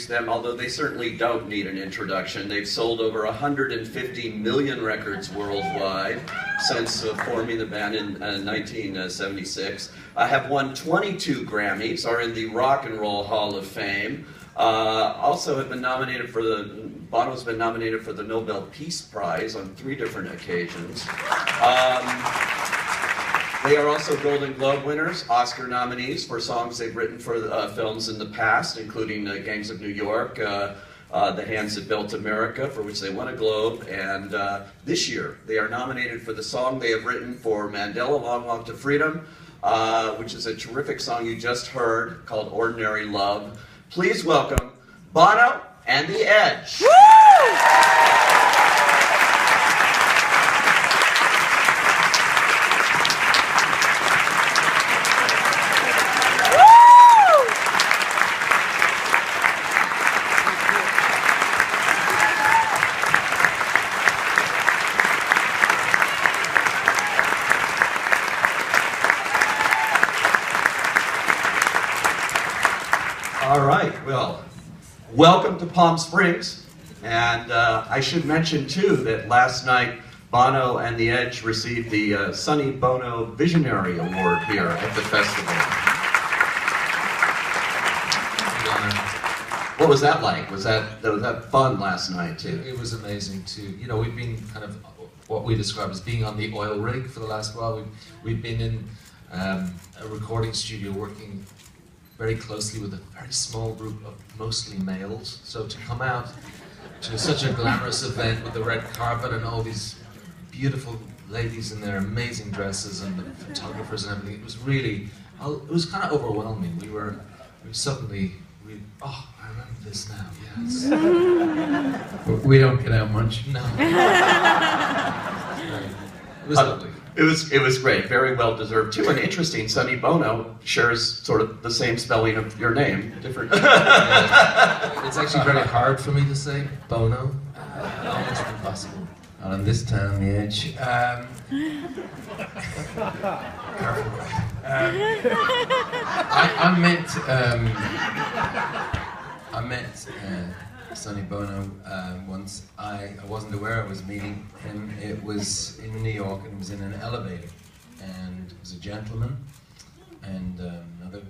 them, although they certainly don't need an introduction. They've sold over 150 million records worldwide since forming the band in 1976. Have won 22 Grammys, are in the Rock and Roll Hall of Fame. Also have been nominated for Bono's been nominated for the Nobel Peace Prize on 3 different occasions. They are also Golden Globe winners, Oscar nominees for songs they've written for films in the past, including Gangs of New York, The Hands That Built America, for which they won a Globe, and this year they are nominated for the song they have written for Mandela, Long Walk to Freedom, which is a terrific song you just heard called Ordinary Love. Please welcome Bono and the Edge. Woo! All right, well, welcome to Palm Springs, and I should mention too that last night Bono and the Edge received the Sonny Bono Visionary Award here at the festival. What was that like? Was that fun last night too? It was amazing too. You know, we've been kind of what we describe as being on the oil rig for the last while. We've been in a recording studio working very closely with a very small group of mostly males. So to come out to such a glamorous event with the red carpet and all these beautiful ladies in their amazing dresses and the photographers and everything, it was really, it was kind of overwhelming. We suddenly, oh, I remember this now, yes. We don't get out much. No. It was lovely. It was great, very well deserved too, and interesting. Sonny Bono shares sort of the same spelling of your name, different. It's actually very hard for me to say Bono, almost impossible. And in this town, the Edge. I met Sonny Bono once. I wasn't aware I was meeting him. It was in New York, and it was in an elevator, and it was a gentleman and another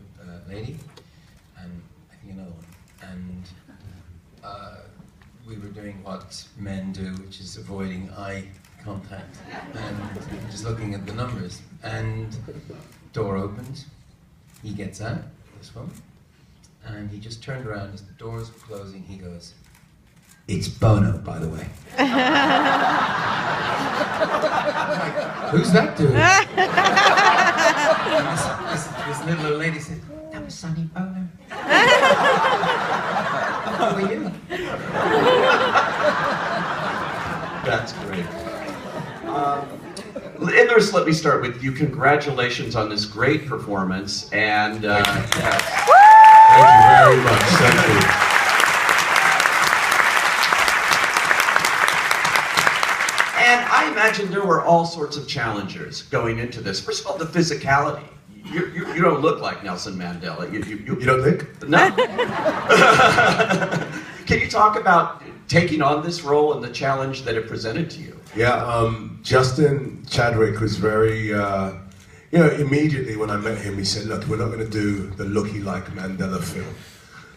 lady, and I think another one, and we were doing what men do, which is avoiding eye contact and just looking at the numbers. And door opens, he gets out, this one, and he just turned around as the doors were closing. He goes, "It's Bono, by the way." Who's that dude? This little old lady said, "That was Sonny Bono." Who are you? That's great. Indris, let me start with you. Congratulations on this great performance, and yes. Thank you very much. Thank you. And I imagine there were all sorts of challenges going into this. First of all, the physicality. You don't look like Nelson Mandela. You don't think? No. Can you talk about taking on this role and the challenge that it presented to you? Yeah, Justin Chadwick was very, immediately when I met him, he said, "Look, we're not going to do the looky like Mandela film.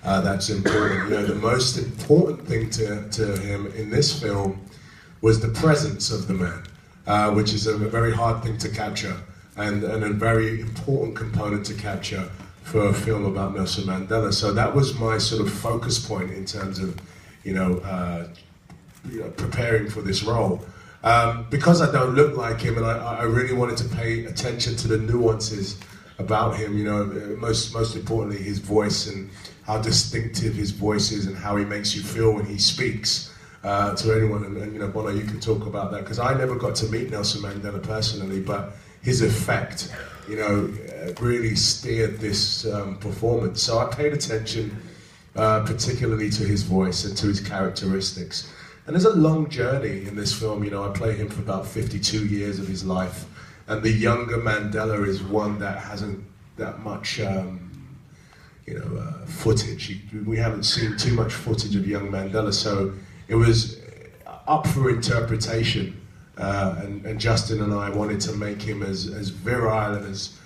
That's important. The most important thing to him in this film was the presence of the man, which is a very hard thing to capture and a very important component to capture for a film about Nelson Mandela. So that was my sort of focus point in terms of, preparing for this role. Because I don't look like him, and I really wanted to pay attention to the nuances about him, most importantly his voice and how distinctive his voice is and how he makes you feel when he speaks to anyone. And Bono, you can talk about that, because I never got to meet Nelson Mandela personally, but his effect, really steered this performance. So I paid attention particularly to his voice and to his characteristics. And there's a long journey in this film. I play him for about 52 years of his life. And the younger Mandela is one that hasn't that much, footage. We haven't seen too much footage of young Mandela, so it was up for interpretation. And Justin and I wanted to make him as virile and as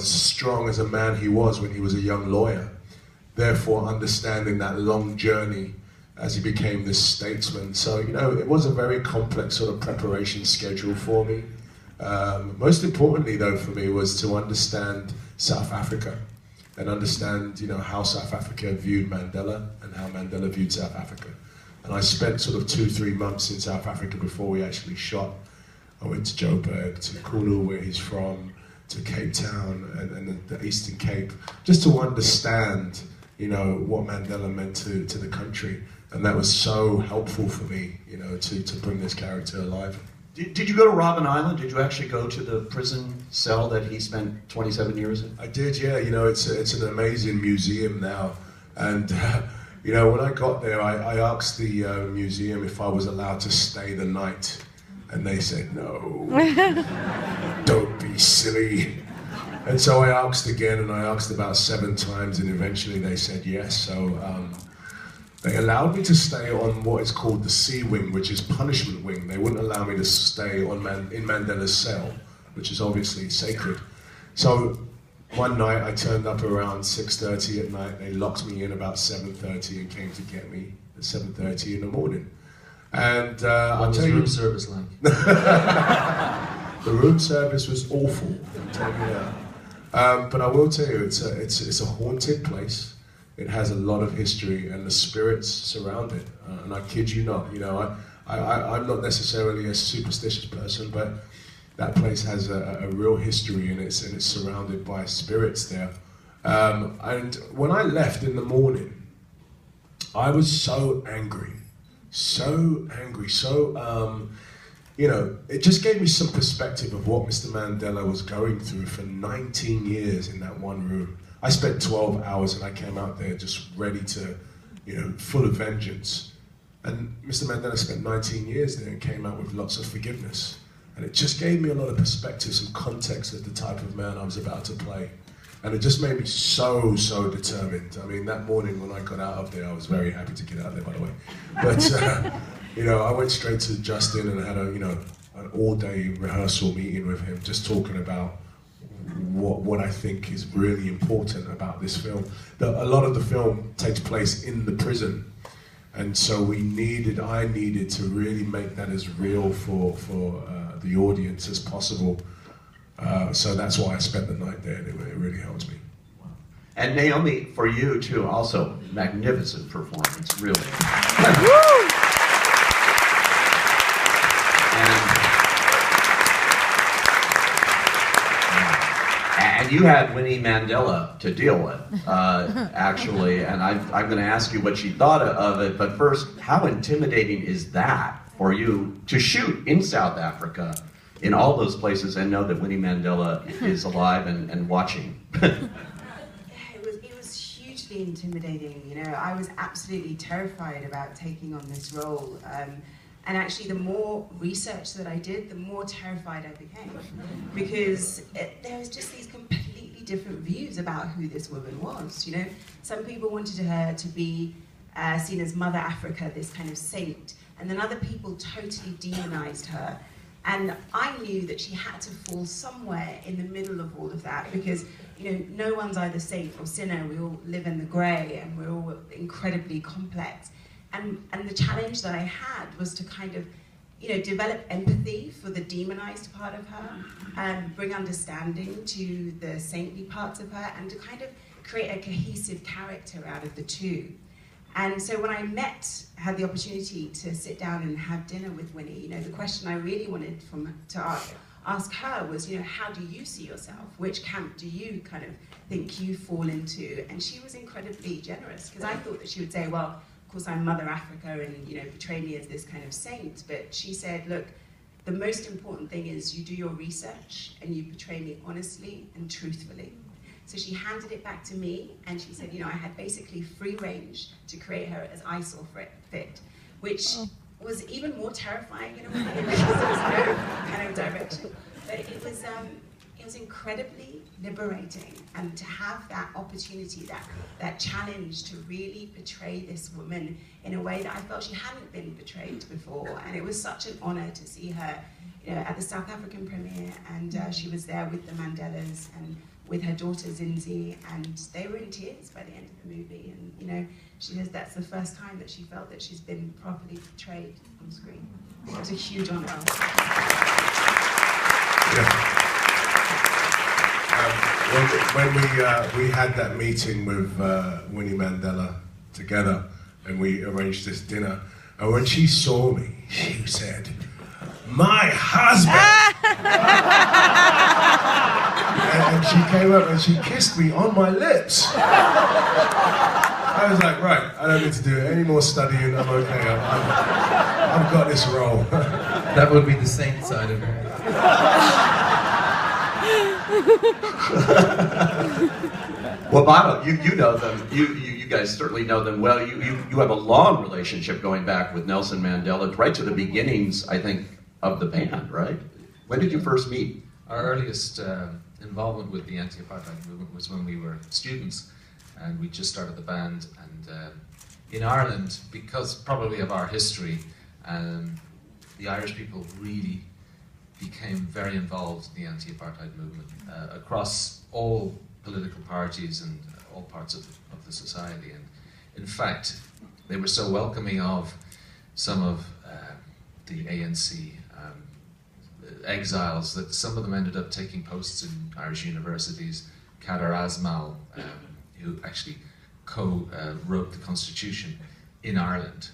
strong as a man he was when he was a young lawyer. Therefore, understanding that long journey as he became this statesman. So, it was a very complex sort of preparation schedule for me. Most importantly, though, for me was to understand South Africa and understand, how South Africa viewed Mandela and how Mandela viewed South Africa. And I spent sort of 2-3 months in South Africa before we actually shot. I went to Joburg, to Kulu, where he's from, to Cape Town and the Eastern Cape, just to understand, what Mandela meant to the country. And that was so helpful for me, to bring this character alive. Did you go to Robben Island? Did you actually go to the prison cell that he spent 27 years in? I did, yeah. It's an amazing museum now. And, when I got there, I asked the museum if I was allowed to stay the night. And they said, no, don't be silly. And so I asked again, and I asked about 7 times, and eventually they said yes. So they allowed me to stay on what is called the C wing, which is punishment wing. They wouldn't allow me to stay in Mandela's cell, which is obviously sacred. So one night I turned up around 6:30 at night. They locked me in about 7:30 and came to get me at 7:30 in the morning. And what was room service like? The room service was awful, I'm telling you that. But I will tell you, it's a haunted place. It has a lot of history, and the spirits surround it. And I kid you not, I'm not necessarily a superstitious person, but that place has a real history, and it's surrounded by spirits there. And when I left in the morning, I was so angry. It just gave me some perspective of what Mr. Mandela was going through for 19 years in that one room. I spent 12 hours and I came out there just ready to, full of vengeance. And Mr. Mandela spent 19 years there and came out with lots of forgiveness. And it just gave me a lot of perspective, some context of the type of man I was about to play. And it just made me so determined. I mean, that morning when I got out of there, I was very happy to get out there, by the way. But, I went straight to Justin and had an all-day rehearsal meeting with him, just talking about what I think is really important about this film. A lot of the film takes place in the prison. And so I needed to really make that as real for the audience as possible. So that's why I spent the night there, and it really helped me. Wow. And Naomi, for you too, also magnificent performance, really. And you had Winnie Mandela to deal with, actually, and I'm going to ask you what she thought of it, but first, how intimidating is that for you to shoot in South Africa, in all those places, and know that Winnie Mandela is alive and watching? It was hugely intimidating. I was absolutely terrified about taking on this role. And actually, the more research that I did, the more terrified I became. Because there was just these completely different views about who this woman was. Some people wanted her to be seen as Mother Africa, this kind of saint. And then other people totally demonized her. And I knew that she had to fall somewhere in the middle of all of that, because no one's either saint or sinner. We all live in the grey, and we're all incredibly complex. And the challenge that I had was to kind of, develop empathy for the demonized part of her, and bring understanding to the saintly parts of her, and to kind of create a cohesive character out of the two. And so when I had the opportunity to sit down and have dinner with Winnie, the question I really wanted to ask her was, how do you see yourself? Which camp do you kind of think you fall into? And she was incredibly generous, because I thought that she would say, well, of course I'm Mother Africa, and portray me as this kind of saint. But she said, look, the most important thing is you do your research and you portray me honestly and truthfully. So she handed it back to me, and she said, I had basically free range to create her as I saw fit, which was even more terrifying in a way, because there was no kind of direction. But it it was incredibly liberating, and to have that opportunity, that challenge to really portray this woman in a way that I felt she hadn't been portrayed before. And it was such an honor to see her, you know, at the South African premiere, and she was there with the Mandelas and with her daughter Zinzi, and they were in tears by the end of the movie. And you know, she says that's the first time that she felt that she's been properly portrayed on screen. So it was a huge honor. Yeah. When we had that meeting with Winnie Mandela together, and we arranged this dinner, and when she saw me, she said, "My husband!" and she came up and she kissed me on my lips. I was like, right, I don't need to do any more studying, I'm okay, I've got this role. That would be the saint side of her. Well, Bono, you know them. You guys certainly know them well. You have a long relationship going back with Nelson Mandela, right to the beginnings, I think, of the band, right? When did you first meet? Our earliest involvement with the anti-apartheid movement was when we were students, and we just started the band. And in Ireland, because probably of our history, the Irish people really became very involved in the anti-apartheid movement across all political parties and all parts of the society. And in fact, they were so welcoming of some of the ANC exiles that some of them ended up taking posts in Irish universities. Kader Asmal, who actually co-wrote the Constitution in Ireland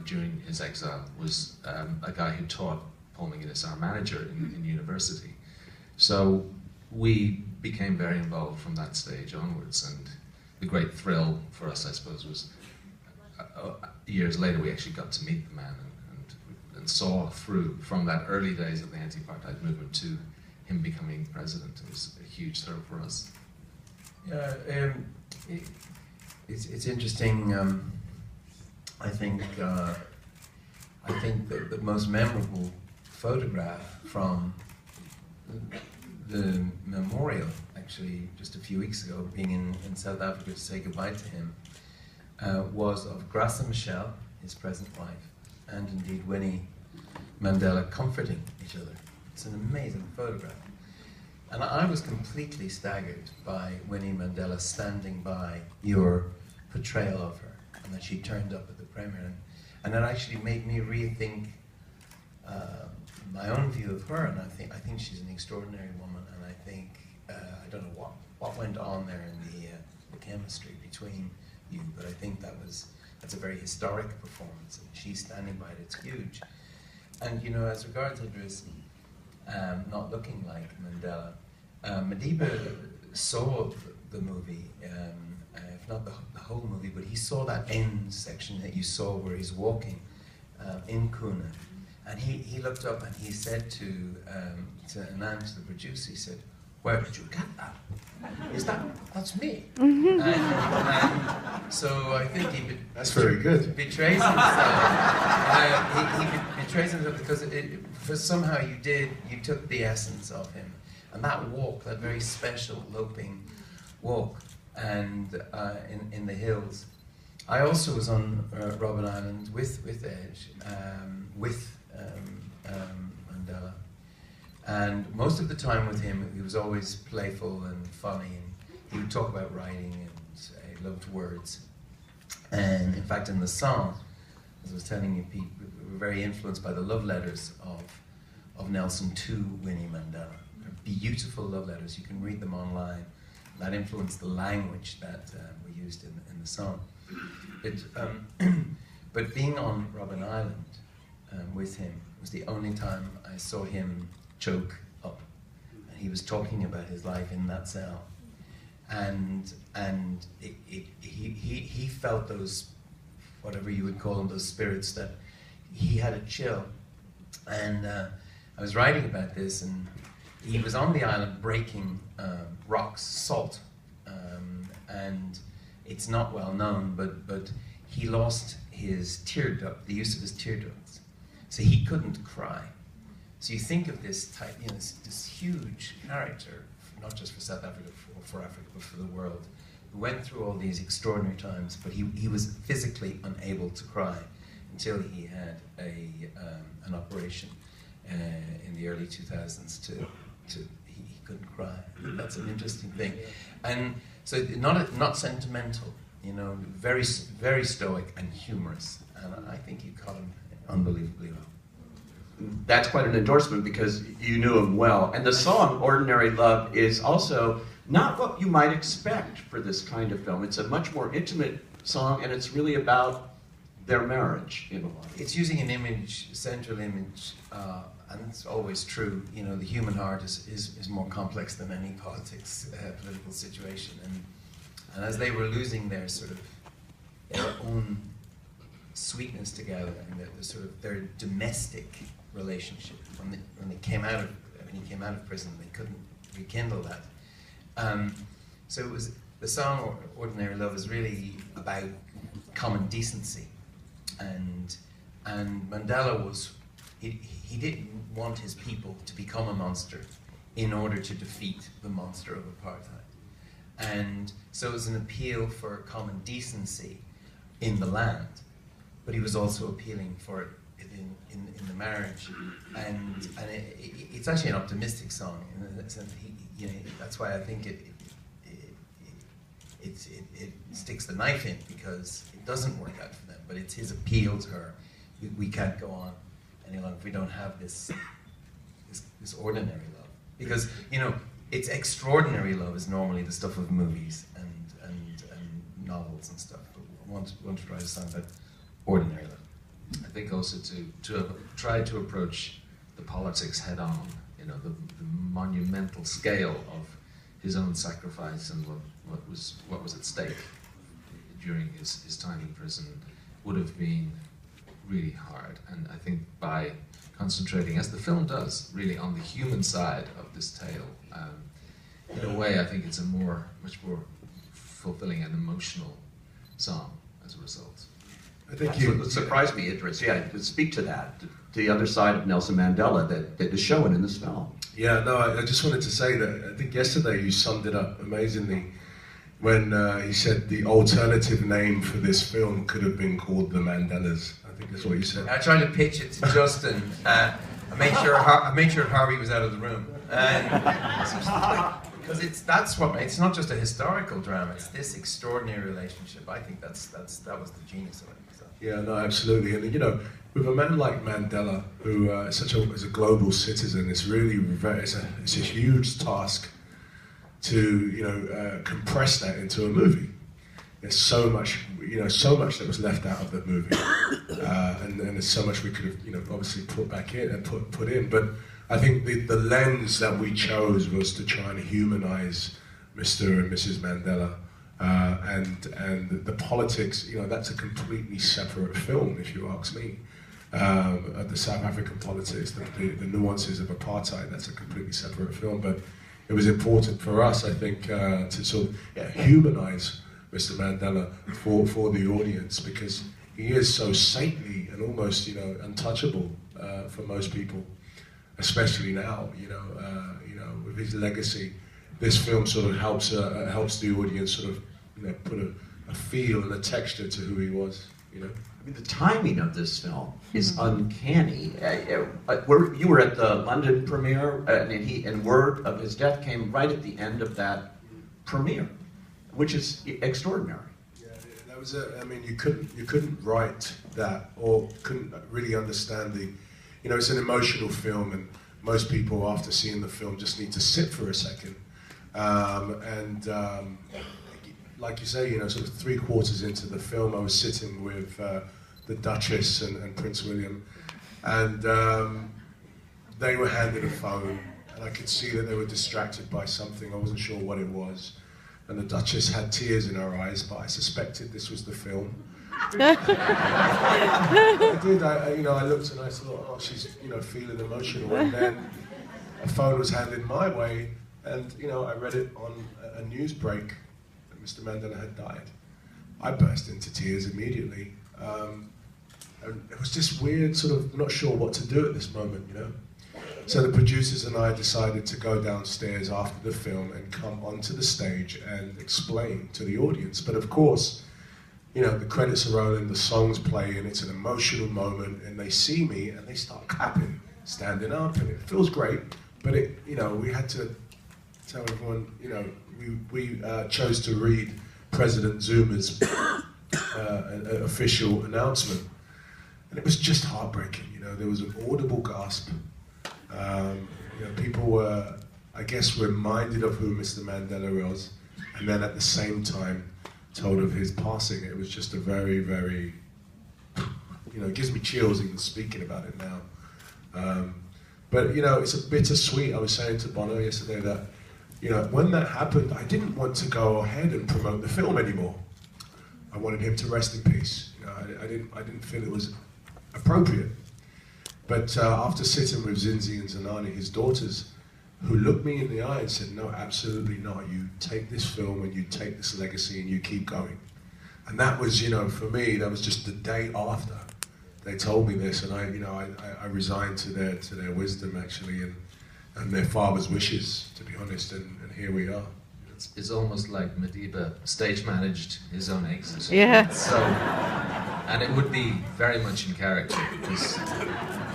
during his exile, was a guy who taught Paul McGuinness, our manager in university. So we became very involved from that stage onwards, and the great thrill for us, I suppose, was years later we actually got to meet the man and saw through from that early days of the anti-apartheid movement to him becoming president. It was a huge thrill for us. Yeah, it's interesting. I think the most memorable photograph from the memorial, actually just a few weeks ago, being in South Africa to say goodbye to him, was of Graça Machel, his present wife, and indeed Winnie Mandela comforting each other. It's an amazing photograph. And I was completely staggered by Winnie Mandela standing by your portrayal of her, and that she turned up at the premiere. And that actually made me rethink my own view of her, and I think she's an extraordinary woman, and I think, I don't know what went on there in the chemistry between you, but I think that's a very historic performance, and she's standing by it, it's huge. And you know, as regards Idris not looking like Mandela, Madiba saw the movie, if not the whole movie, but he saw that end section that you saw where he's walking in Kuna. And he looked up and he said to Anand, the producer, he said, "Where did you get that? That's me." And so I think That's very good. Betrays himself. He betrays himself because for somehow you took the essence of him. And that walk, that very special loping walk, and in the hills. I also was on Robben Island with Edge, with Mandela, and most of the time with him, he was always playful and funny, and he would talk about writing, and he loved words. And in fact, in the song, as I was telling you, Pete, we were very influenced by the love letters of Nelson to Winnie Mandela. They're beautiful love letters. You can read them online. That influenced the language that we used in the song. But being on Robben Island with him was the only time I saw him choke up. And he was talking about his life in that cell. And he felt those, whatever you would call them, those spirits, that he had a chill. And I was writing about this, and he was on the island breaking rocks, salt, and it's not well known, but he lost his tear duct, the use of his tear ducts. So he couldn't cry. So you think of this type, you know, this huge character, not just for South Africa, for Africa, but for the world, who went through all these extraordinary times, but he was physically unable to cry until he had an operation in the early 2000s he couldn't cry. That's an interesting thing. And so not sentimental, you know, very stoic and humorous. And I think you caught him unbelievably well. That's quite an endorsement because you knew him well. And the song Ordinary Love is also not what you might expect for this kind of film. It's a much more intimate song, and it's really about their marriage in a way. It's using an image, a central image, and it's always true. You know, the human heart is more complex than any political situation. And as they were losing their sort of their own sweetness together and the sort of their domestic relationship, when he came out of prison, they couldn't rekindle that. So it was the song "Ordinary Love" is really about common decency, and Mandela was he didn't want his people to become a monster in order to defeat the monster of apartheid, and so it was an appeal for common decency in the land, but he was also appealing for it in the marriage, and it's actually an optimistic song in the sense that you know, that's why I think it sticks the knife in, because it doesn't work out for them, but it's his appeal to her. We can't go on any longer if we don't have this ordinary love, because you know, it's extraordinary love is normally the stuff of movies and novels and stuff, but I want to write a song about ordinary love. I think also to try to approach the politics head on, you know, the monumental scale of his own sacrifice and what was at stake during his time in prison would have been really hard. And I think by concentrating, as the film does, really on the human side of this tale, in a way I think it's a much more fulfilling and emotional song as a result. I think It surprised me, Idris. Yeah, to speak to that, to the other side of Nelson Mandela that is shown in this film. Yeah, no, I just wanted to say that I think yesterday you summed it up amazingly when he said the alternative name for this film could have been called The Mandelas. I think that's what you said. I tried to pitch it to Justin. I made sure Harvey was out of the room, because it's not just a historical drama. It's this extraordinary relationship. I think that was the genius of it. So. Yeah, no, absolutely. And you know, with a man like Mandela, who is a global citizen, it's really it's a huge task to compress that into a movie. There's so much that was left out of the movie, and there's so much we could have obviously put back in and put in. But I think the lens that we chose was to try and humanize Mr. and Mrs. Mandela, and the politics. You know, that's a completely separate film, if you ask me. The South African politics, the nuances of apartheid, that's a completely separate film. But it was important for us, I think, to sort of humanize Mr. Mandela for the audience, because he is so saintly and almost untouchable for most people, especially now. With his legacy, this film sort of helps the audience sort of put a feel and a texture to who he was. I mean, the timing of this film is uncanny. You were at the London premiere, and word of his death came right at the end of that premiere, which is extraordinary. Yeah, that was you couldn't write that, or couldn't really understand it's an emotional film, and most people after seeing the film just need to sit for a second, like you say, sort of 3/4 into the film, I was sitting with the Duchess and Prince William, and they were handed a phone, and I could see that they were distracted by something. I wasn't sure what it was, and the Duchess had tears in her eyes, but I suspected this was the film. I did. I looked and I thought, oh, she's feeling emotional, and then a phone was handed my way, and I read it on a news break. Mr. Mandela had died. I burst into tears immediately. And it was just weird, sort of not sure what to do at this moment, So the producers and I decided to go downstairs after the film and come onto the stage and explain to the audience. But of course, you know, the credits are rolling, the song's playing, it's an emotional moment, and they see me and they start clapping, standing up, and it feels great. But it, you know, we had to tell everyone, you know, we chose to read President Zuma's official announcement, and it was just heartbreaking. You know, there was an audible gasp. You know, people were, I guess, reminded of who Mr. Mandela was, and then at the same time told of his passing. It was just a very, very, you know, it gives me chills even speaking about it now. But, you know, it's a bittersweet. I was saying to Bono yesterday that, you know, when that happened, I didn't want to go ahead and promote the film anymore. I wanted him to rest in peace. You know, I didn't feel it was appropriate. But after sitting with Zinzi and Zanani, his daughters, who looked me in the eye and said, no, absolutely not. You take this film and you take this legacy and you keep going. And that was, you know, for me, that was just the day after they told me this, and I resigned to their wisdom actually, and their father's wishes, to be honest, and here we are. It's almost like Madiba stage managed his own exit. Yeah. So, and it would be very much in character because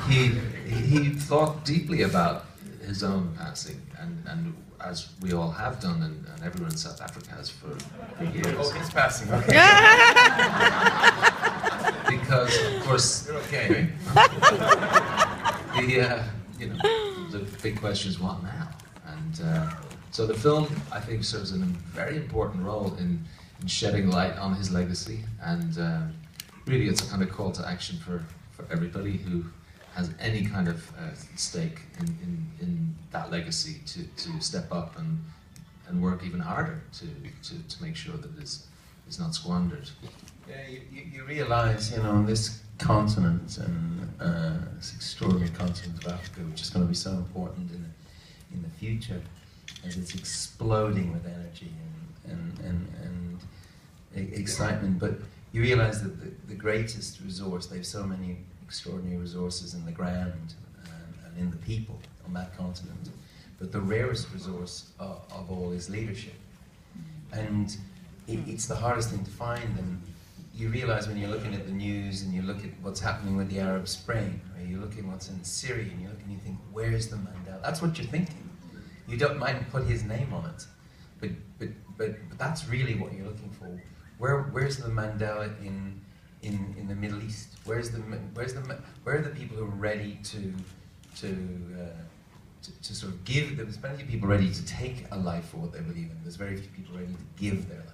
he thought deeply about his own passing, and as we all have done, and everyone in South Africa has for years. Oh, his passing. Okay. Because of course, You're okay. you know, the big question is what now, and so the film I think serves a very important role in shedding light on his legacy, and really it's a kind of call to action for everybody who has any kind of stake in that legacy to step up and work even harder to make sure that it's not squandered. Yeah, you realise, you know, on this continent and this extraordinary continent of Africa, which is going to be so important in the future, as it's exploding with energy and excitement. But you realise that the greatest resource, they have so many extraordinary resources in the ground and in the people on that continent, but the rarest resource of all is leadership. And it's the hardest thing to find, and you realise when you're looking at the news and you look at what's happening with the Arab Spring, or you look at what's in Syria, and you look and you think, where's the Mandela? That's what you're thinking. You don't mind put his name on it, but that's really what you're looking for. Where's the Mandela in the Middle East? Where are the people who are ready to sort of give? There's plenty of people ready to take a life for what they believe in. There's very few people ready to give their life.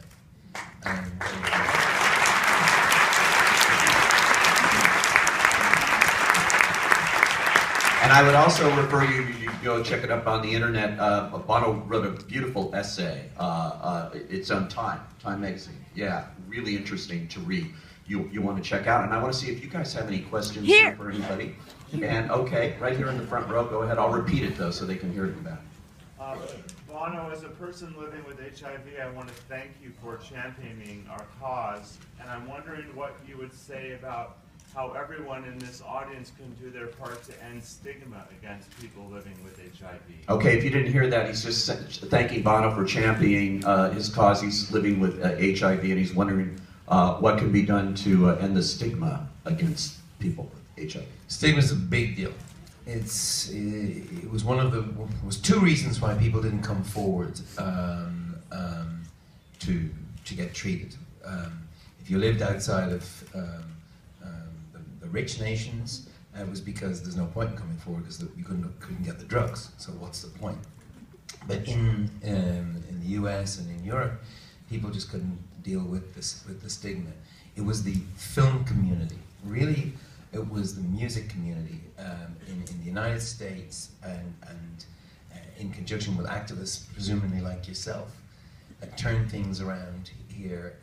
And I would also refer you to go check it up on the internet. Bono wrote a beautiful essay. It's on Time magazine. Yeah, really interesting to read. You want to check out. And I want to see if you guys have any questions for anybody. And okay, right here in the front row, go ahead. I'll repeat it though so they can hear it in the back. Bono, as a person living with HIV, I want to thank you for championing our cause. And I'm wondering what you would say about how everyone in this audience can do their part to end stigma against people living with HIV. Okay, if you didn't hear that, he's just thanking Bono for championing his cause. He's living with HIV, and he's wondering what can be done to end the stigma against people with HIV. Stigma is a big deal. It was two reasons why people didn't come forward to get treated. If you lived outside of the rich nations, it was because there's no point in coming forward because you couldn't get the drugs. So what's the point? But in the US and in Europe, people just couldn't deal with the stigma. It was the film community, really. It was the music community in the United States and in conjunction with activists, presumably like yourself, that turned things around here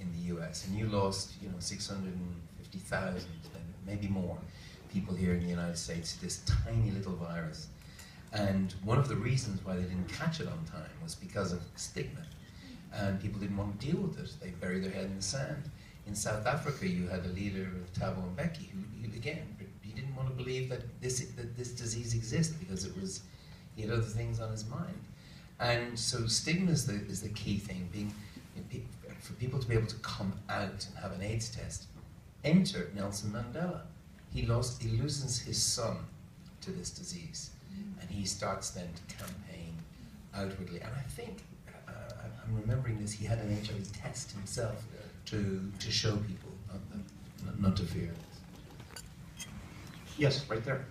in the US. And you lost, 650,000, and maybe more, people here in the United States to this tiny little virus. And one of the reasons why they didn't catch it on time was because of stigma. And people didn't want to deal with it. They buried their head in the sand. In South Africa, you had a leader of Thabo Mbeki who again, he didn't want to believe that this disease exists because he had other things on his mind. And so stigma is the key thing, for people to be able to come out and have an AIDS test. Enter Nelson Mandela. He loses his son to this disease, and he starts then to campaign outwardly. And I think, I'm remembering this, he had an HIV test himself to show people, not to fear. Yes, right there. I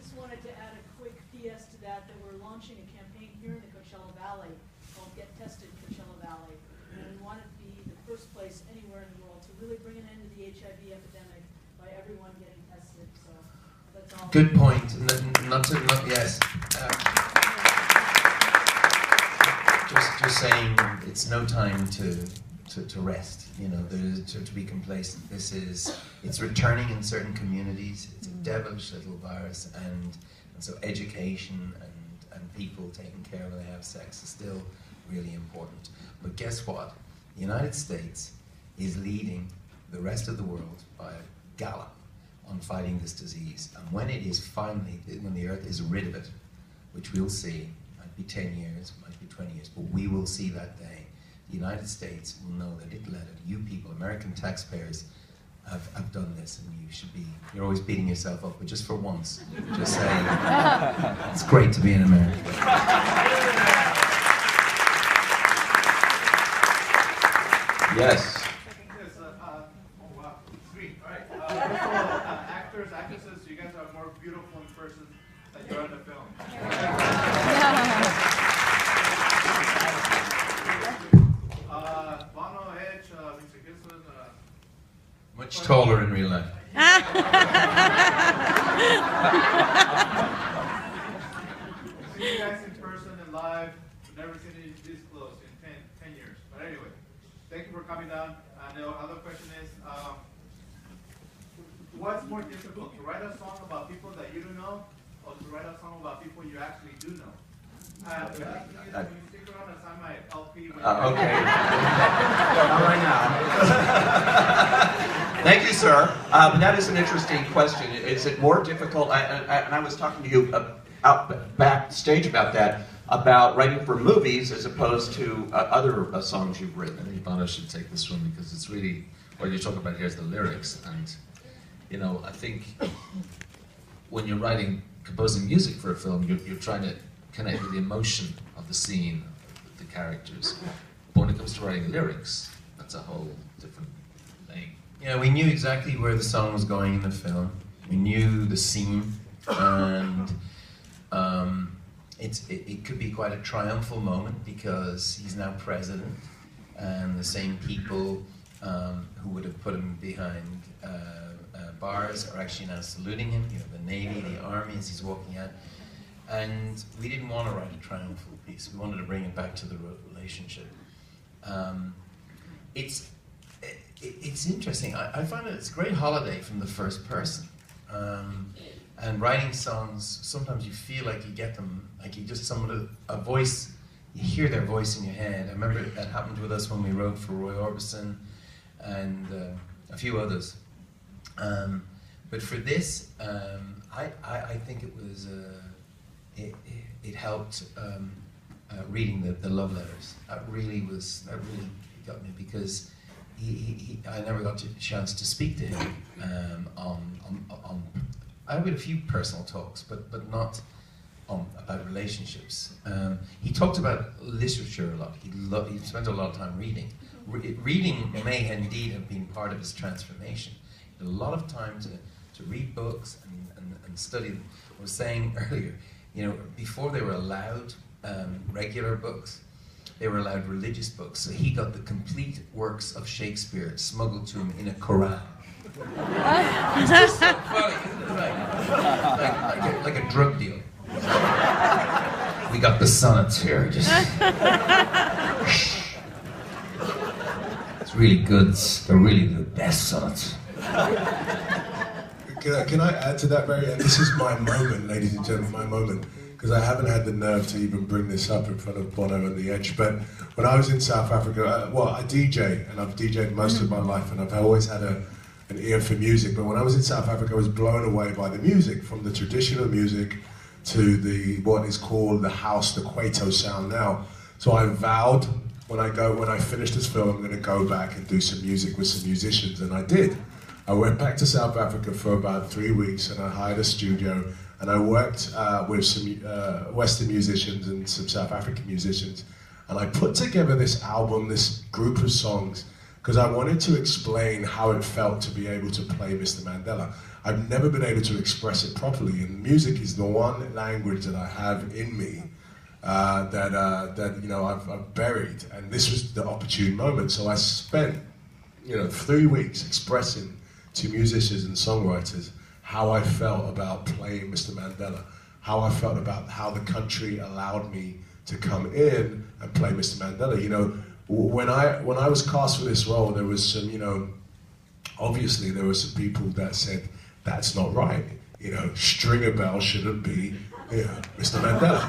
just wanted to add a quick PS to that we're launching a campaign here in the Coachella Valley called Get Tested Coachella Valley. And we want it to be the first place anywhere in the world to really bring an end to the HIV epidemic by everyone getting tested. So that's all. Good point. Yes. Just saying, it's no time to rest. You know, to be complacent. It's returning in certain communities. It's a devilish little virus, and so education and people taking care when they have sex is still really important. But guess what? The United States is leading the rest of the world by a gallop on fighting this disease. And when it is finally, when the earth is rid of it, which we'll see, might be 10 years, might be 20 years, but we will see that day. The United States will know that it let it. You people, American taxpayers, have done this, and you should be, you're always beating yourself up, but just for once, just saying, it's great to be in America. Yes. Yes, oh wow, sweet, all right. First of all, actors, actresses, you guys are more beautiful in person than you are in the film. Bono, Edge, Mr. Gibson, Much taller in real life. see you guys in person and live. Never seen you this close in 10 years. But anyway, thank you for coming down. And the other question is, what's more difficult, to write a song about people that you don't know, or to write a song about people you actually do know? When you stick around and sign my LP, Okay. Not right now. Thank you, sir. But that is an interesting question. Is it more difficult? And I was talking to you out backstage about that, about writing for movies as opposed to other songs you've written. I think Bono should take this one because it's really, what you're talking about here is the lyrics. And, you know, I think when you're composing music for a film, you're trying to connect with the emotion of the scene, of the characters. But when it comes to writing lyrics, that's a whole different thing. Yeah, we knew exactly where the song was going in the film. We knew the scene, and it could be quite a triumphal moment because he's now president, and the same people who would have put him behind bars are actually now saluting him. You know, the Navy, the Army, as he's walking out. And we didn't want to write a triumphal piece. We wanted to bring it back to the relationship. It's interesting. I find that it's a great holiday from the first person. And writing songs, sometimes you feel like you get them, like you just a voice, you hear their voice in your head. I remember that happened with us when we wrote for Roy Orbison and a few others. But for this, I think it was, it helped reading the love letters. That really got me because I never got a chance to speak to him I had a few personal talks, but not about relationships. He talked about literature a lot. He spent a lot of time reading. Reading may indeed have been part of his transformation. He had a lot of time to read books and study them. I was saying earlier, you know, before they were allowed regular books, they were allowed religious books. So he got the complete works of Shakespeare smuggled to him in a Quran. It's just so funny, isn't it? Like a drug deal. We got the sonnets here. Just it's really good. They're really the best sonnets. Can I add to that very end? This is my moment, ladies and gentlemen, my moment. because I haven't had the nerve to even bring this up in front of Bono and The Edge. But when I was in South Africa, well, I DJ, and I've DJed most of my life, and I've always had an ear for music. But when I was in South Africa, I was blown away by the music, from the traditional music to what is called the house, the Kwaito sound now. So I vowed when I finish this film, I'm going to go back and do some music with some musicians, and I did. I went back to South Africa for about 3 weeks, and I hired a studio, and I worked with some Western musicians and some South African musicians, and I put together this album, this group of songs, because I wanted to explain how it felt to be able to play Mr. Mandela. I've never been able to express it properly, and music is the one language that I have in me that you know I've buried, and this was the opportune moment. So I spent 3 weeks expressing to musicians and songwriters how I felt about playing Mr. Mandela, how I felt about how the country allowed me to come in and play Mr. Mandela. You know, when I was cast for this role, there was some, obviously there were some people that said, that's not right. Stringer Bell shouldn't be, Mr. Mandela.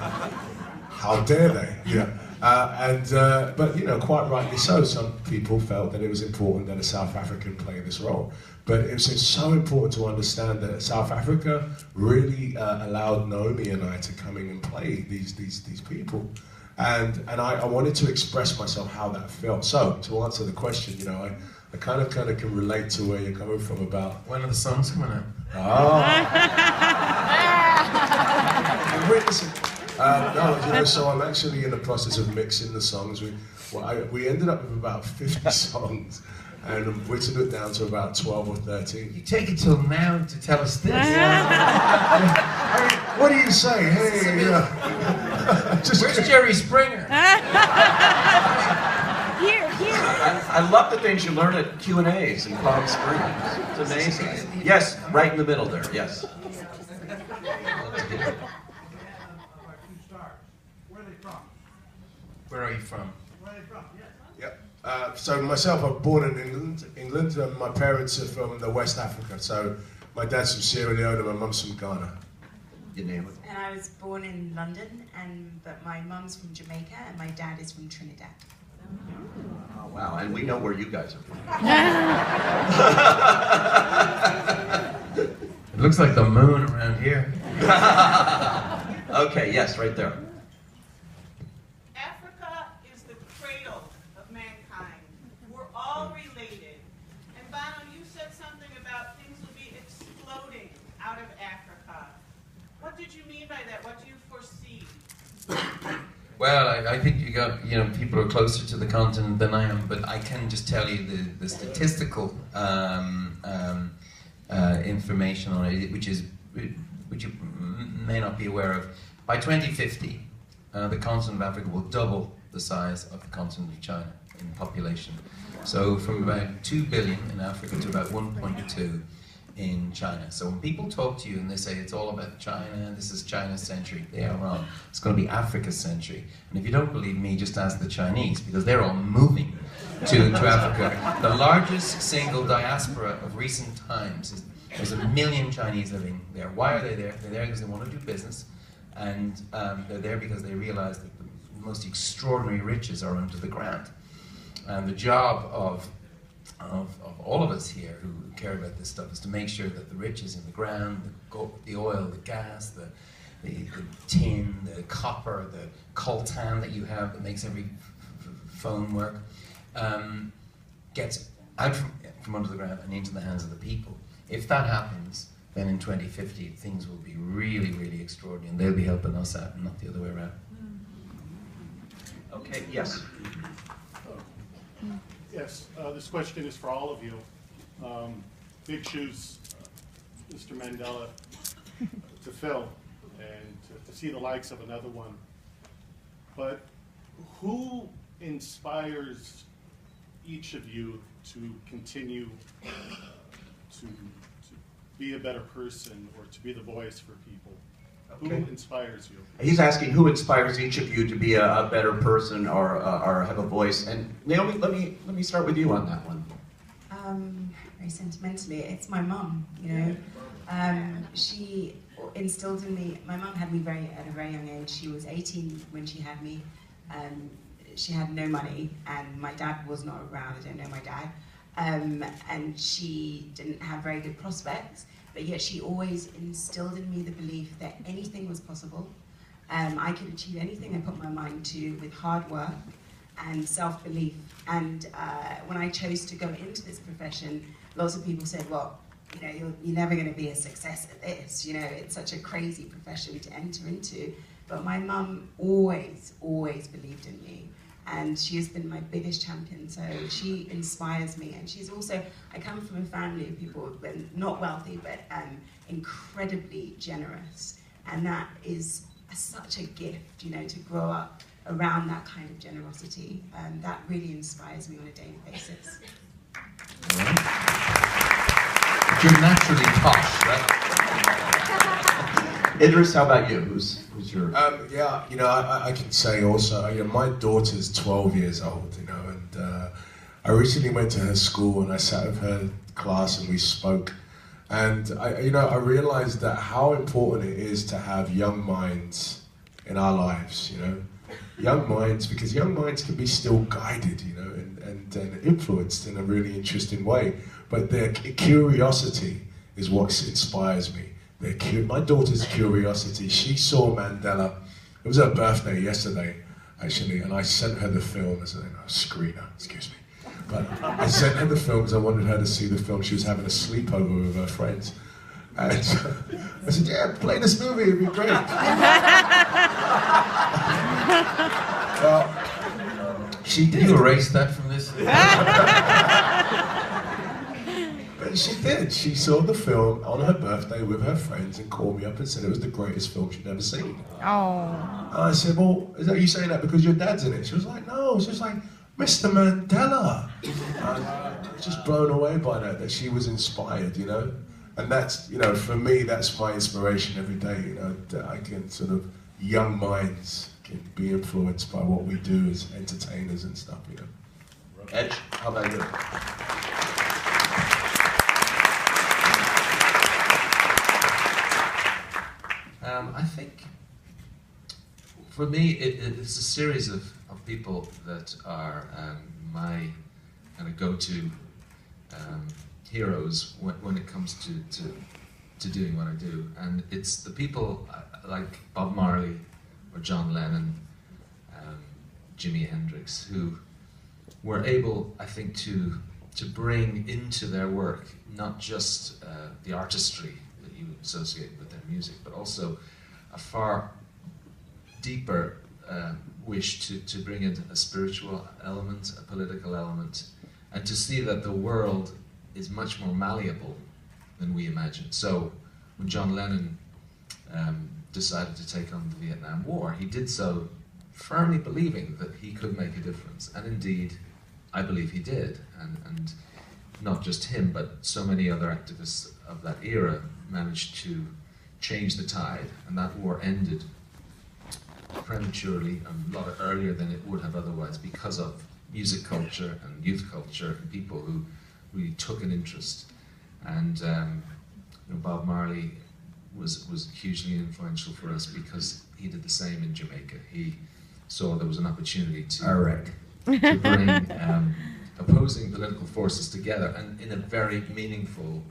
How dare they? But quite rightly so. Some people felt that it was important that a South African play this role. But it was so important to understand that South Africa really allowed Naomi and I to come in and play these people. And I wanted to express myself how that felt. So, to answer the question, I kind of can relate to where you're coming from about... When are the songs coming out? I'm witnessing. So I'm actually in the process of mixing the songs. We ended up with about 50 songs, and I've whittled it down to about 12 or 13. You take it till now to tell us this. What do you say? Hey, Where's Jerry Springer? Here. I love the things you learn at Q&As in Palm Springs. It's amazing. Yes, right in the middle there, yes. Where are you from? Yep. So myself, I'm born in England. My parents are from the West Africa. So my dad's from Sierra Leone and my mum's from Ghana. You name it. And I was born in London, but my mum's from Jamaica and my dad is from Trinidad. Oh, wow, and we know where you guys are from. It looks like the moon around here. Okay, yes, right there. Africa is the cradle of mankind. We're all related. And Bono, you said something about things will be exploding out of Africa. What did you mean by that? What do you foresee? Well, I think people are closer to the continent than I am, but I can just tell you the statistical information on it, which you may not be aware of. By 2050, the continent of Africa will double the size of the continent of China in population. So from about 2 billion in Africa to about 1.2 in China. So when people talk to you and they say it's all about China, this is China's century, they are wrong. It's going to be Africa's century. And if you don't believe me, just ask the Chinese, because they're all moving to Africa. The largest single diaspora of recent times is there's 1 million Chinese living there. Why are they there? They're there because they want to do business, and they're there because they realize that the most extraordinary riches are under the ground. And the job of all of us here who care about this stuff is to make sure that the riches in the ground, the oil, the gas, the tin, the copper, the coltan that you have that makes every phone work, gets out from under the ground and into the hands of the people. If that happens, then in 2050 things will be really, really extraordinary, and they'll be helping us out and not the other way around. Okay, yes. Yes, this question is for all of you. Big shoes, Mr. Mandela, to fill, and to see the likes of another one. But who inspires each of you to continue to be a better person, or to be the voice for people? Okay. Who inspires you? He's asking who inspires each of you to be a better person or have a voice. And Naomi, let me start with you on that one. very sentimentally, it's my mum, you know. She instilled in me, my mum had me at a very young age. She was 18 when she had me. She had no money, and my dad was not around. I don't know my dad. And she didn't have very good prospects, but yet she always instilled in me the belief that anything was possible. I could achieve anything I put my mind to with hard work and self-belief. And when I chose to go into this profession, lots of people said, well, you know, you're never going to be a success at this. You know, it's such a crazy profession to enter into. But my mum always believed in me. And she has been my biggest champion, so she inspires me. And she's also, I come from a family of people who've been not wealthy, but incredibly generous. And that is such a gift, you know, to grow up around that kind of generosity. That really inspires me on a daily basis. You're naturally posh, right? Idris, how about you? Who's your... Yeah, you know, I can say also, you know, my daughter's 12 years old, you know, and I recently went to her school and I sat with her class and we spoke. And I realized that how important it is to have young minds in our lives, you know. Young minds, because young minds can be still guided, you know, and influenced in a really interesting way. But their curiosity is what inspires me. My daughter's curiosity, she saw Mandela. It was her birthday yesterday, actually, and I sent her the film as a screener, excuse me. But I sent her the film because I wanted her to see the film. She was having a sleepover with her friends. And I said, yeah, play this movie, it'd be great. Well, she did. You erase that from this? But she did. She saw the film on her birthday with her friends and called me up and said it was the greatest film she'd ever seen. Oh. And I said, well, is that you saying that because your dad's in it? She was like, no. She was like, Mr. Mandela. And I was just blown away by that she was inspired, you know. And that's, you know, for me, that's my inspiration every day, you know, that I can sort of, young minds can be influenced by what we do as entertainers and stuff, you know. Edge, how about you? I think, for me, it's a series of people that are my kind of go-to heroes when it comes to doing what I do. And it's the people like Bob Marley or John Lennon, Jimi Hendrix, who were able, I think, to bring into their work not just the artistry that you associate with their music, but also a far deeper wish to bring in a spiritual element, a political element, and to see that the world is much more malleable than we imagine. So when John Lennon decided to take on the Vietnam War, he did so firmly believing that he could make a difference. And indeed, I believe he did. And not just him, but so many other activists of that era managed to change the tide. And that war ended prematurely, a lot earlier than it would have otherwise, because of music culture and youth culture and people who really took an interest. And Bob Marley was hugely influential for us because he did the same in Jamaica. He saw there was an opportunity to bring opposing political forces together and in a very meaningful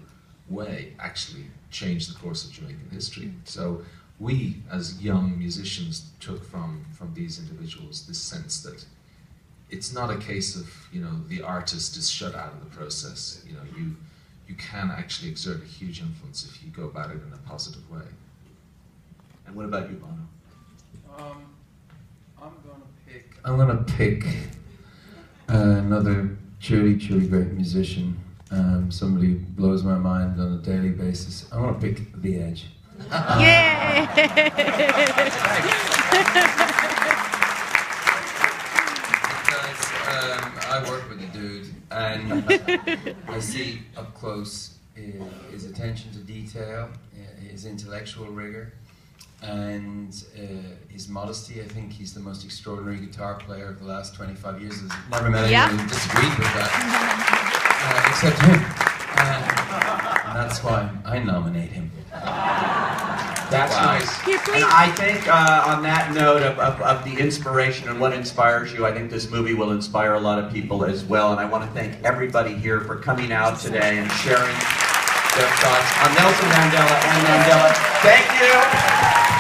way actually change the course of Jamaican history. So we, as young musicians, took from these individuals this sense that it's not a case of, the artist is shut out of the process. You can actually exert a huge influence if you go about it in a positive way. And what about you, Bono? I'm gonna pick another truly great musician. Somebody who blows my mind on a daily basis. I want to pick The Edge. Yay! I work with the dude, and I see up close his attention to detail, his intellectual rigor, and his modesty. I think he's the most extraordinary guitar player of the last 25 years. I've never met anyone who disagreed with that, except him. And that's why I nominate him. That's nice. And I think on that note of the inspiration and what inspires you, I think this movie will inspire a lot of people as well. And I want to thank everybody here for coming out today and sharing their thoughts on Nelson Mandela and Mandela. Thank you.